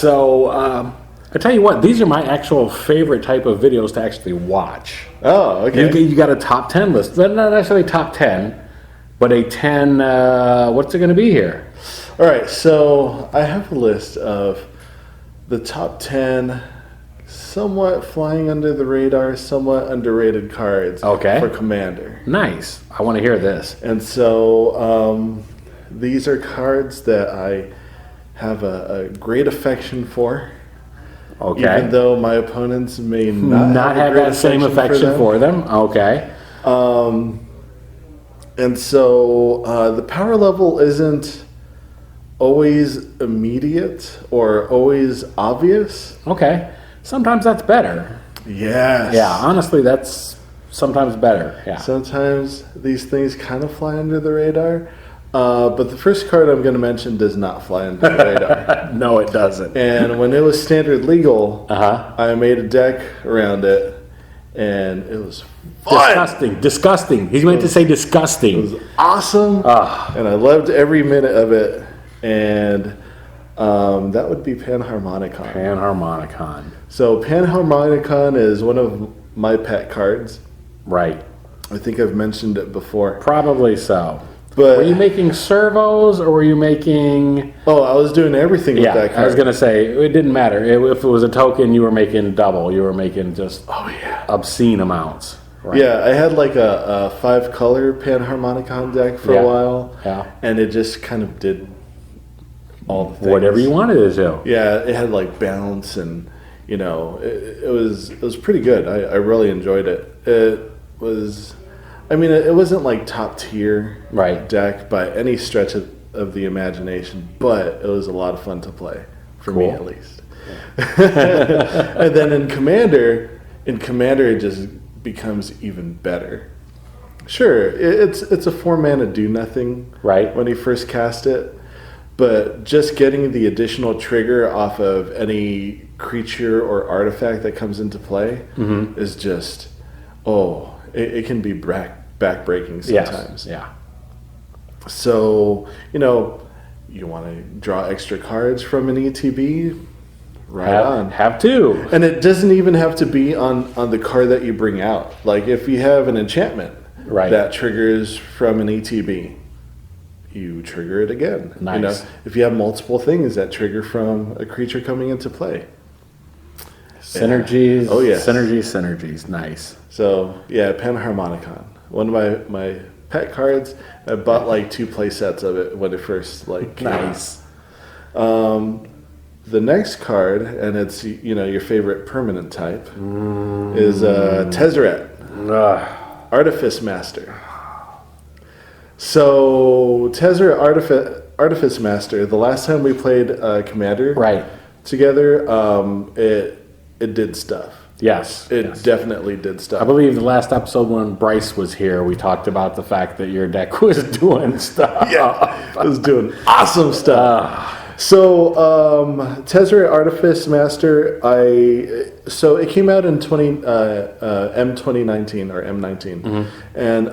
So I tell you what, these are my actual favorite type of videos to actually watch. Oh, okay. You got a top 10 list. Not necessarily top 10, but a 10, what's it going to be here? All right, so I have a list of the top 10 somewhat flying under the radar, somewhat underrated cards for Commander. Nice. I want to hear this. And so these are cards that I have a great affection for. Okay. Even though my opponents may not have that same affection for them. Okay. And so the power level isn't always immediate or always obvious. Okay. Sometimes that's better. Yes. Yeah, honestly, that's sometimes better. Yeah. Sometimes these things kind of fly under the radar. But the first card I'm going to mention does not fly under the radar. No, it doesn't. And when it was standard legal, Uh-huh. I made a deck around it, and it was fun. Disgusting. He's meant to say disgusting. It was awesome, and I loved every minute of it. And that would be Panharmonicon. Panharmonicon. So Panharmonicon is one of my pet cards. Right. I think I've mentioned it before. Probably so. But were you making servos or were you making... Oh, I was doing everything with that card. I was going to say, it didn't matter. If it was a token, you were making double. You were making just obscene amounts. Right. Yeah, I had like a 5-color Panharmonicon deck for a while. Yeah. And it just kind of did all the things. Whatever you wanted it to. Yeah, it had like bounce and, you know, it was pretty good. I really enjoyed it. It was... I mean, it wasn't like top tier deck by any stretch of the imagination, but it was a lot of fun to play, for me at least. And then in Commander it just becomes even better. Sure, it's a 4-mana do nothing when you first cast it, but just getting the additional trigger off of any creature or artifact that comes into play is just, it can be backbreaking sometimes. Yes. Yeah. So, you know, you want to draw extra cards from an ETB? Have to. And it doesn't even have to be on the card that you bring out. Like if you have an enchantment that triggers from an ETB, you trigger it again. Nice. You know, if you have multiple things that trigger from a creature coming into play. Synergies. Oh, yes. Synergies. Nice. So, yeah, Panharmonicon. One of my pet cards. I bought like 2 play sets of it when it first came out. The next card, and it's your favorite permanent type, is Tezzeret, Artifice Master. So Tezzeret Artifice Master. The last time we played Commander together, it did stuff. Yes. It definitely did stuff. I believe the last episode when Bryce was here, we talked about the fact that your deck was doing stuff. Yeah, it was doing awesome stuff. So, Tezzeret Artifice Master, so it came out in M2019 or M19, and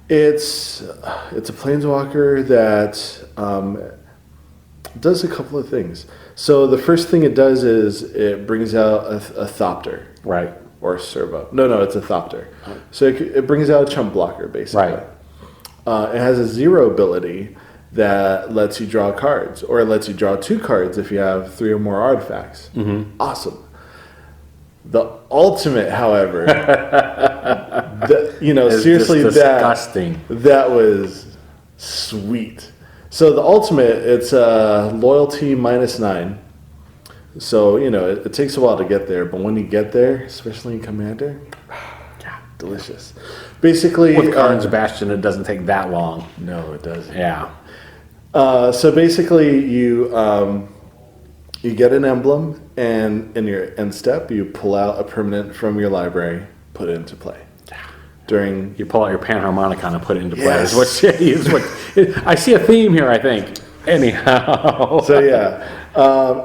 it's a planeswalker that does a couple of things. So the first thing it does is it brings out a Thopter. Right. Or Servo. No, it's a Thopter. So it brings out a chump blocker, basically. Right. It has a 0 ability that lets you draw cards, or it lets you draw 2 cards if you have 3 or more artifacts. Awesome. The ultimate, however, seriously, disgusting. That was sweet. So the ultimate, it's loyalty -9. So, it takes a while to get there, but when you get there, especially in Commander, delicious. Basically, with Karn's Bastion, it doesn't take that long. No, it doesn't. Yeah. So basically, you get an emblem, and in your end step, you pull out a permanent from your library, put it into play. You pull out your Panharmonicon and put it into play. Yes. I see a theme here, I think. Anyhow. So yeah,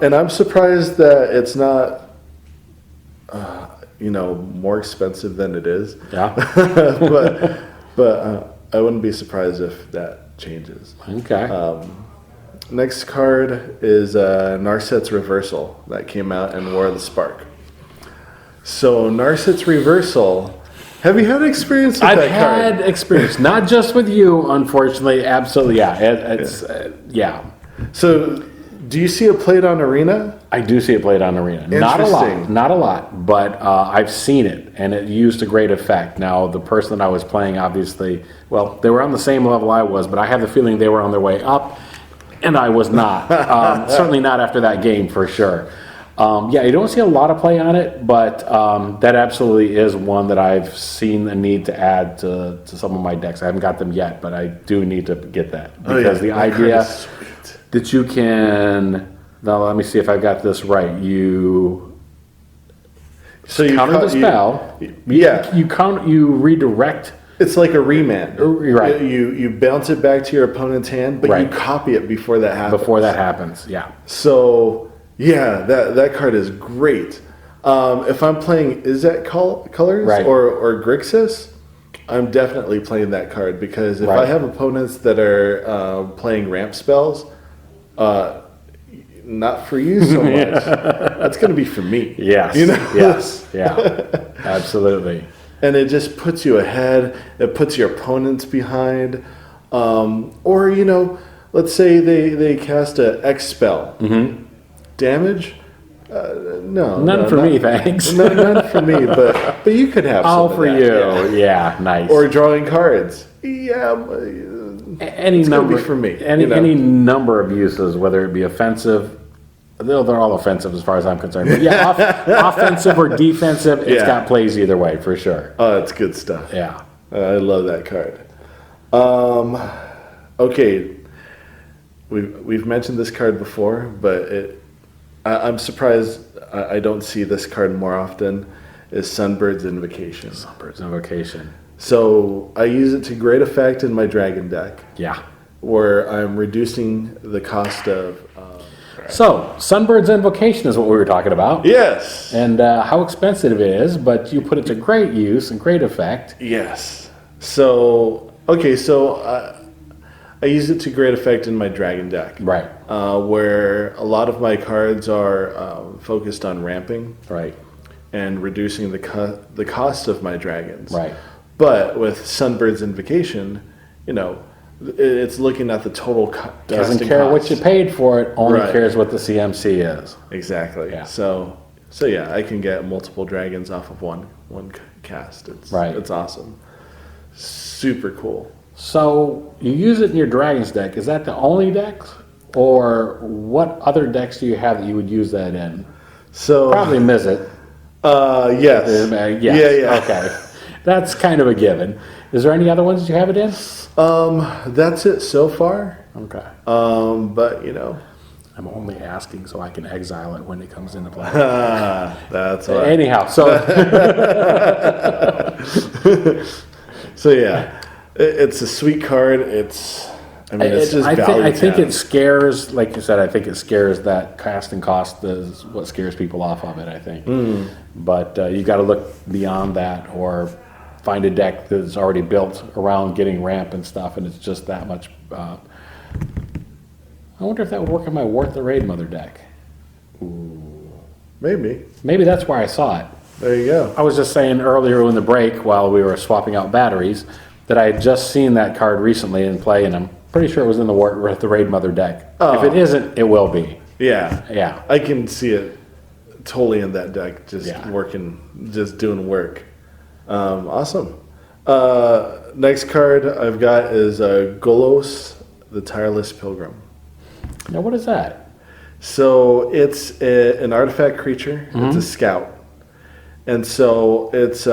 and I'm surprised that it's not, more expensive than it is. Yeah. but I wouldn't be surprised if that changes. Okay. Next card is Narset's Reversal that came out in War of the Spark. So Narset's Reversal, have you had experience with that card? I've had experience, not just with you, unfortunately. Absolutely, yeah. Yeah. So do you see it played on Arena? I do see it played on Arena. Not a lot, but I've seen it, and it used a great effect. Now, the person that I was playing, obviously, well, they were on the same level I was, but I have the feeling they were on their way up, and I was not. Certainly not after that game, for sure. Yeah, you don't see a lot of play on it, but that absolutely is one that I've seen a need to add to some of my decks. I haven't got them yet, but I do need to get that. Because the idea that you can... Now, let me see if I got this right. You counter the spell. You redirect. It's like a remand. Right. You bounce it back to your opponent's hand, but you copy it before that happens. Yeah. So, yeah, that card is great. If I'm playing Izzet colors or Grixis, I'm definitely playing that card because if I have opponents that are playing ramp spells, not for you so much. That's going to be for me. Yes. You know? Yes. Yeah. Absolutely. And it just puts you ahead. It puts your opponents behind. Or, let's say they cast a X spell. Mm-hmm. Damage? No. None for me, thanks. None for me, but you could have some all for that, you. Yeah, nice. Or drawing cards. Yeah. Any number for me. Any number of uses, whether it be offensive, they're all offensive as far as I'm concerned. But yeah, offensive or defensive, it's got plays either way for sure. Oh, that's good stuff. Yeah, I love that card. Okay, we've mentioned this card before, but I'm surprised I don't see this card more often. Is Sunbird's Invocation. Sunbird's Invocation. So I use it to great effect in my dragon deck. Yeah. Where I'm reducing the cost of... So, Sunbird's Invocation is what we were talking about. Yes. And how expensive it is, but you put it to great use and great effect. Yes. So, okay, I use it to great effect in my dragon deck. Right. Where a lot of my cards are focused on ramping. Right. And reducing the cost of my dragons. Right. But with Sunbird's Invocation, it's looking at the total doesn't care cost. what you paid for it, only cares what the CMC is. Exactly. Yeah. So yeah, I can get multiple dragons off of one cast. It's awesome. Super cool. So you use it in your dragons deck. Is that the only decks? Or what other decks do you have that you would use that in? So probably Mizzet. Yes. Yes. Yeah. Okay. That's kind of a given. Is there any other ones that you have it in? That's it so far. Okay. But I'm only asking so I can exile it when it comes into play. That's right. Anyhow, so so yeah, it's a sweet card. It's just I think it scares, like you said. I think it scares that casting cost is what scares people off of it. I think, but you got to look beyond that or find a deck that's already built around getting ramp and stuff, and it's just that much. I wonder if that would work on my Worth the Raid Mother deck. Ooh, maybe that's why I saw it. There you go. I was just saying earlier in the break while we were swapping out batteries that I had just seen that card recently in play, and I'm pretty sure it was in the Worth the Raid Mother deck. Oh. If it isn't, it will be. Yeah. I can see it totally in that deck, just working, just doing work. Awesome. Next card I've got is Golos, the Tireless Pilgrim. Now, what is that? So it's an artifact creature. Mm-hmm. It's a scout, and so it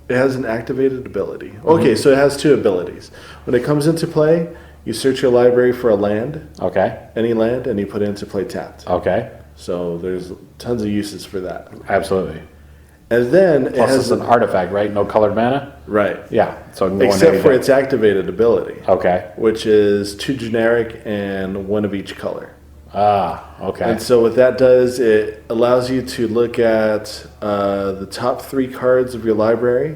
has an activated ability. Okay, so it has two abilities. When it comes into play, you search your library for a land. Okay. Any land, and you put it into play tapped. Okay. So there's tons of uses for that. Absolutely. And then plus it's an artifact, right? No colored mana? Right. Yeah. So except for its activated ability. Okay. Which is 2 generic and 1 of each color. Okay. And so what that does, it allows you to look at the top 3 cards of your library,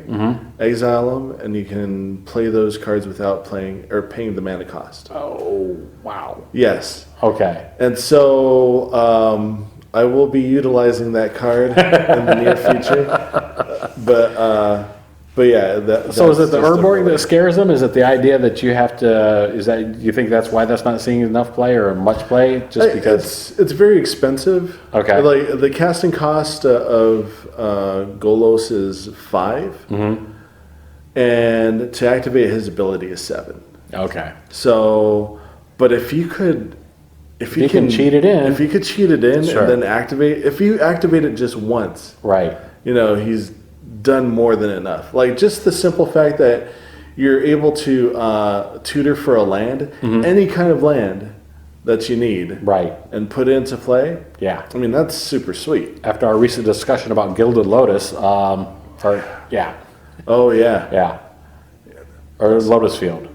exile them, and you can play those cards without paying the mana cost. Oh, wow. Yes. Okay. And so I will be utilizing that card in the near future. But yeah. So is it the herboring that scares them? Is it the idea that you have to? You think that's why that's not seeing enough play or much play? Just because it's very expensive. Okay. Like the casting cost of Golos is 5, and to activate his ability is 7. Okay. So, but if you can cheat it in, if you could cheat it in sure. and then activate, if you activate it just once, right? He's done more than enough. Like just the simple fact that you're able to tutor for a land, any kind of land that you need, right, and put into play. Yeah, I mean that's super sweet. After our recent discussion about Gilded Lotus, or Lotus Field.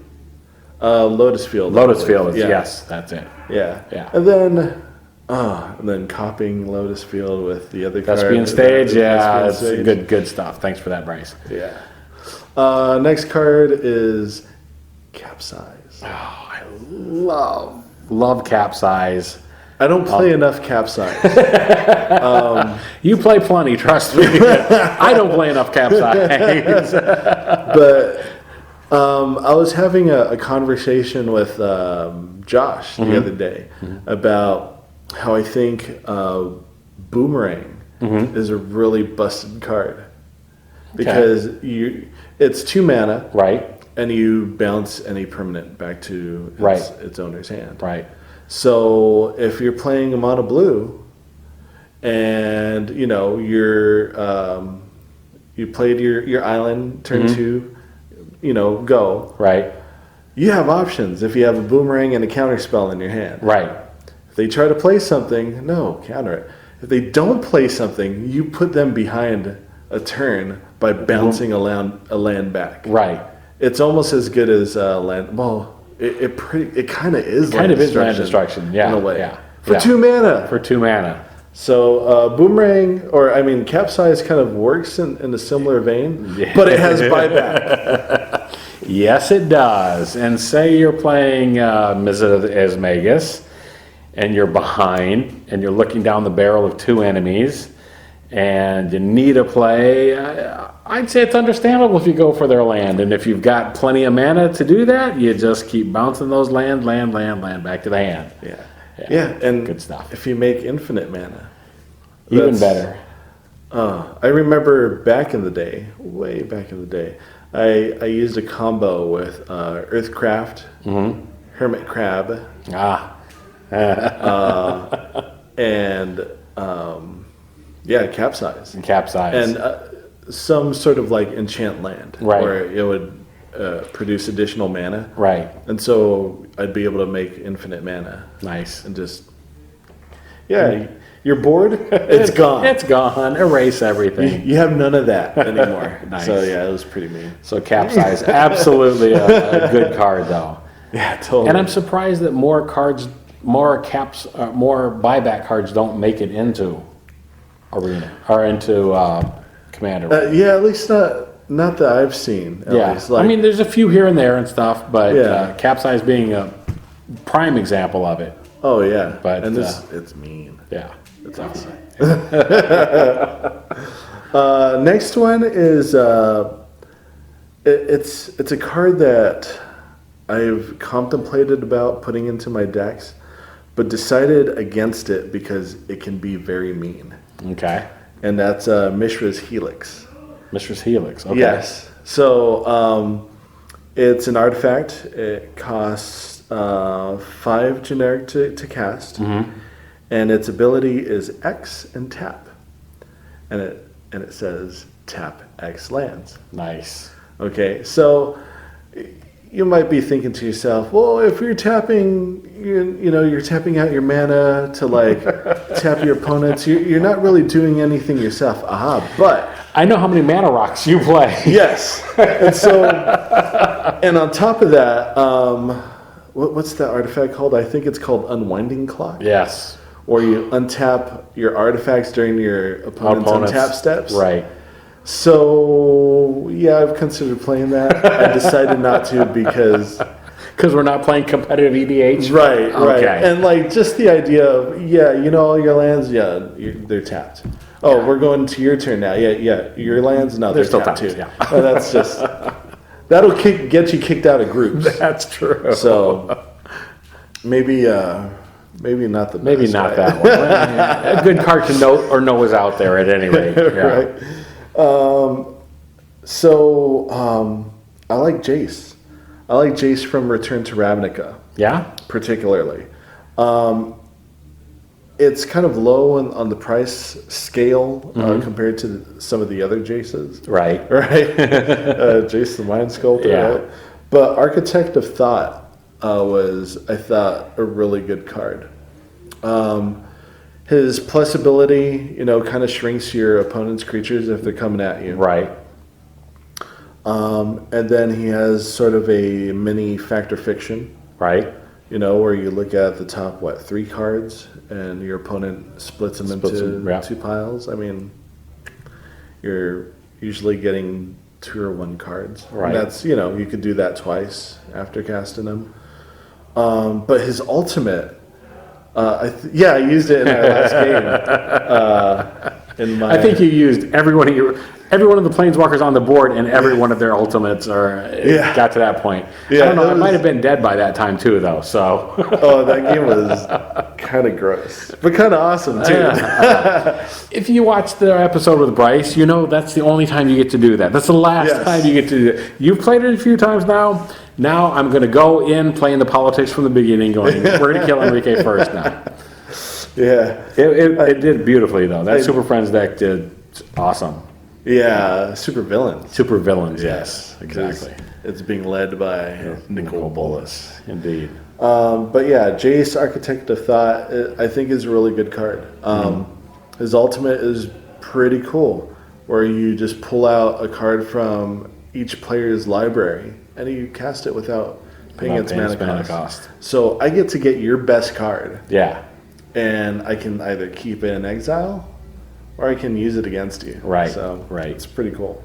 Lotus Field. Lotus Field. Yes, that's it. Yeah. And then copying Lotus Field with the other card. Thespian Stage, it's good stuff. Thanks for that, Bryce. Yeah. Next card is Capsized. Oh, I love Capsize. I don't play enough Capsize. You play plenty, trust me. I don't play enough Capsize. But I was having a conversation with Josh the other day about how I think Boomerang is a really busted card because it's 2 mana, right, and you bounce any permanent back to its owner's hand, right. So if you're playing a mono blue, and you played your island turn 2, go right. You have options if you have a boomerang and a counter spell in your hand, right. If they try to play something, no, counter it. If they don't play something, you put them behind a turn by bouncing a land back. Right. It's almost as good as land. Well, it kind of is. Kind of is land destruction. Yeah. In a way. Yeah. For 2 mana. For 2 mana. So boomerang, Capsize kind of works in a similar vein, but it has buyback. Yes, it does. And say you're playing Asmagus, and you're behind, and you're looking down the barrel of 2 enemies, and you need a play, I'd say it's understandable if you go for their land. And if you've got plenty of mana to do that, you just keep bouncing those land back to the hand. Yeah, and good stuff. If you make infinite mana, even better. I remember way back in the day, I used a combo with Earthcraft, Hermit Crab, and Capsize. And some sort of like enchant land, right, where it would produce additional mana, right, and so I'd be able to make infinite mana. Nice. And just you're bored, it's gone. It's gone. Erase everything. You have none of that anymore. Nice. So yeah, it was pretty mean. So Capsize, absolutely a good card though. Yeah, totally. And I'm surprised that more buyback cards don't make it into Arena or into Commander. Yeah, at least not that I've seen. At least. I mean, there's a few here and there and stuff, but Capsize being a prime example of it. Oh yeah, but it's mean. Yeah, it's awesome. Next one is it's a card that I've contemplated about putting into my decks, but decided against it because it can be very mean. Okay. And that's Mishra's Helix. Mishra's Helix. Okay. Yes. So it's an artifact. It costs 5 generic to cast, and its ability is X and tap, and it says tap X lands. Nice. Okay, so you might be thinking to yourself, well, if you're tapping, you're tapping out your mana to like tap your opponents, you're not really doing anything yourself. But I know how many mana rocks you play. Yes, and so, and on top of that, what's that artifact called? I think it's called Unwinding Clock. Yes. Or you untap your artifacts during your opponent's untap steps. Right. So, yeah, I've considered playing that. I decided not to because we're not playing competitive EDH? Right, right. Okay. And, like, just the idea of, all your lands, they're tapped. Oh, we're going to your turn now. Yeah, your lands, no, they're still tapped too. Yeah. And that's just, that'll get you kicked out of groups. That's true. So, maybe not the best. Maybe not that one. A good card to note or know is out there at any rate. Yeah. Right. I like Jace. I like Jace from Return to Ravnica. Yeah? Particularly. It's kind of low on the price scale compared to some of the other Jaces. Right. Right? Jace the Mind Sculptor. Yeah. Right? But Architect of Thought was, I thought, a really good card. His plus ability, kind of shrinks your opponent's creatures if they're coming at you. Right. And then he has sort of a mini Fact or Fiction. Right. Where you look at the top, 3 cards, and your opponent splits them into 2 piles. I mean, you're usually getting 2 or 1 cards. Right. And that's, you could do that twice after casting them. But his ultimate, I used it in our last game. I think you used every one of the planeswalkers on the board, and every one of their ultimates got to that point. Yeah, I don't know. I might have been dead by that time too, though. So. Oh, that game was kind of gross, but kind of awesome too. If you watch the episode with Bryce, that's the only time you get to do that. That's the last time you get to do it. You've played it a few times now. Now I'm going to go in playing the politics from the beginning, going, we're going to kill Enrique first now. Yeah. It did beautifully, though. That Super Friends deck did awesome. Yeah, super villains. Super villains, yes, exactly. It's being led by Nicol Bolas. Indeed. But yeah, Jace, Architect of Thought, I think is a really good card. His ultimate is pretty cool, where you just pull out a card from each player's library, and you cast it without paying its mana cost. So I get to get your best card. Yeah. And I can either keep it in exile, or I can use it against you. Right. So right. It's pretty cool.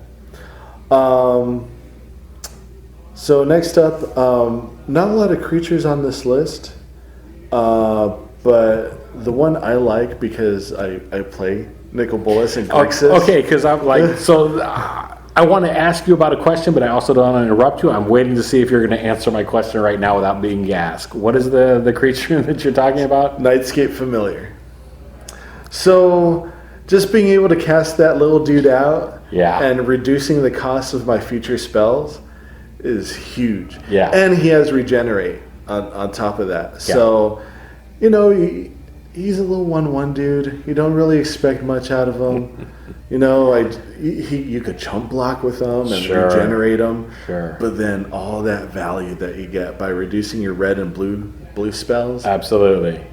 So next up, not a lot of creatures on this list, but the one I like because I play Nicol Bolas and Grixis. Okay, because I'm like, so I want to ask you about a question, but I also don't want to interrupt you. I'm waiting to see if you're going to answer my question right now without being asked. What is the creature that you're talking about? Nightscape Familiar. So just being able to cast that little dude out and reducing the cost of my future spells is huge. Yeah. And he has Regenerate on top of that. Yeah. So, he's a little 1/1 dude. You don't really expect much out of him. You could chump block with him and regenerate him. Sure. But then all that value that you get by reducing your red and blue spells. Absolutely.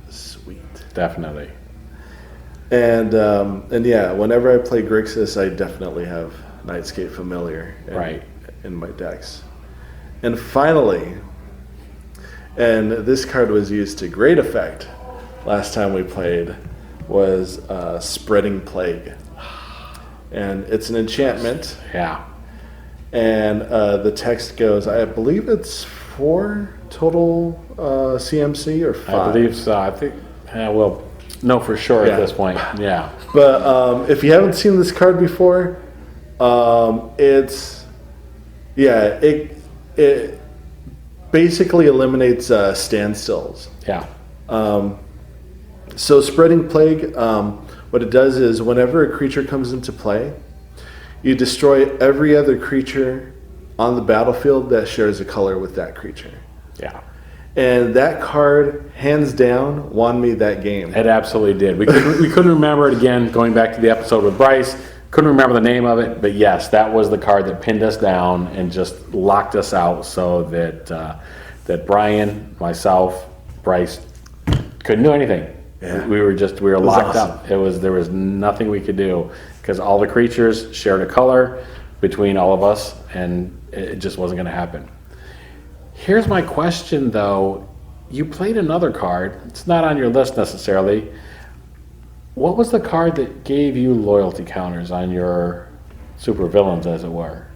Sweet. Definitely. And yeah, whenever I play Grixis, I definitely have Nightscape Familiar in my decks. And finally, and this card was used to great effect last time we played, was Spreading Plague. And it's an enchantment. Yeah. And the text goes, I believe it's 4 total CMC or 5. I believe so. I think, well, no, for sure at this point. Yeah. But if you haven't seen this card before, it basically eliminates standstills. Yeah. So Spreading Plague, what it does is whenever a creature comes into play, you destroy every other creature on the battlefield that shares a color with that creature. Yeah. And that card, hands down, won me that game. It absolutely did. We couldn't remember it again, going back to the episode with Bryce. Couldn't remember the name of it, but yes, that was the card that pinned us down and just locked us out so that Brian, myself, Bryce couldn't do anything. Yeah. We were locked up. There was nothing we could do because all the creatures shared a color between all of us, and it just wasn't going to happen. Here's my question, though. You played another card. It's not on your list necessarily. What was the card that gave you loyalty counters on your supervillains, as it were?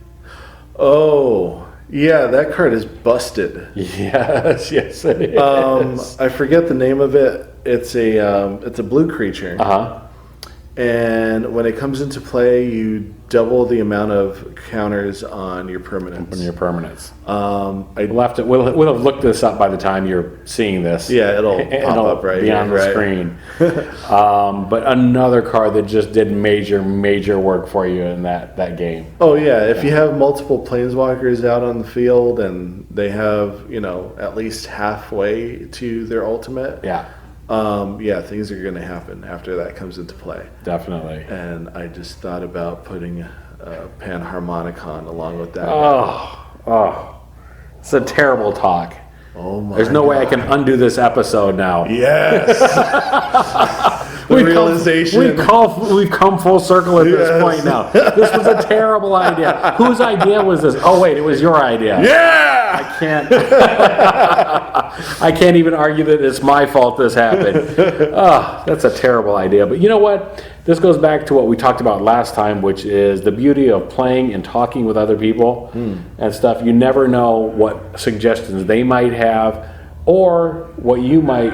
Oh, yeah, that card is busted. Yes, yes, it is. I forget the name of it. It's a blue creature. And when it comes into play, you double the amount of counters on your permanents. On your permanents. We'll have looked this up by the time you're seeing this. Yeah, it'll pop up right here, on the screen. But another card that just did major work for you in that game. Oh yeah, if you have multiple planeswalkers out on the field and they have at least halfway to their ultimate. Yeah, things are going to happen after that comes into play. Definitely. And I just thought about putting Harmonica along with that. It's a terrible talk. Oh my! There's no way I can undo this episode now. Yes. We've come full circle at this point now. This was a terrible idea. Whose idea was this? Oh wait, it was your idea. Yeah. I can't even argue that it's my fault this happened. That's a terrible idea. But you know what? This goes back to what we talked about last time, which is the beauty of playing and talking with other people and stuff. You never know what suggestions they might have or what you might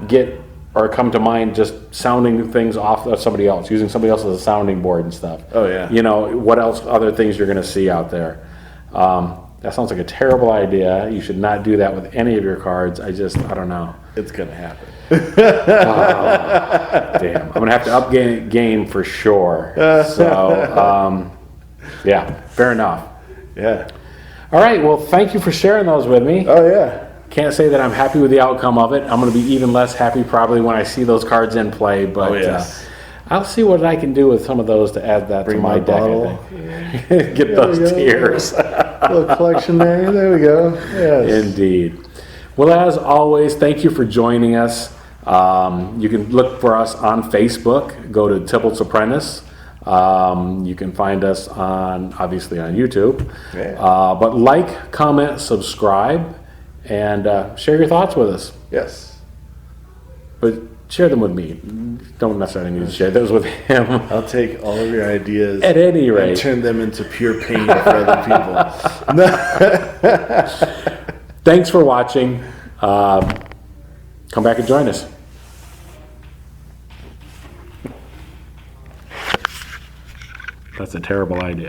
get or come to mind just sounding things off of somebody else, using somebody else as a sounding board and stuff. Oh, yeah. What else, other things you're going to see out there. That sounds like a terrible idea. You should not do that with any of your cards. I don't know. It's going to happen. Damn. I'm going to have to up game for sure. So, yeah, fair enough. Yeah. All right. Well, thank you for sharing those with me. Oh, yeah. Can't say that I'm happy with the outcome of it. I'm going to be even less happy probably when I see those cards in play. But I'll see what I can do with some of those to add that to my deck. I think. Get those tiers. Little collection there we go. Yes. Indeed. Well, as always, thank you for joining us. You can look for us on Facebook. Go to Tibalt's Apprentice. You can find us obviously on YouTube. But like, comment, subscribe, and share your thoughts with us. Yes. But share them with me. Don't necessarily need to share those with him. I'll take all of your ideas at any rate and turn them into pure pain for other people. Thanks for watching. Come back and join us. That's a terrible idea.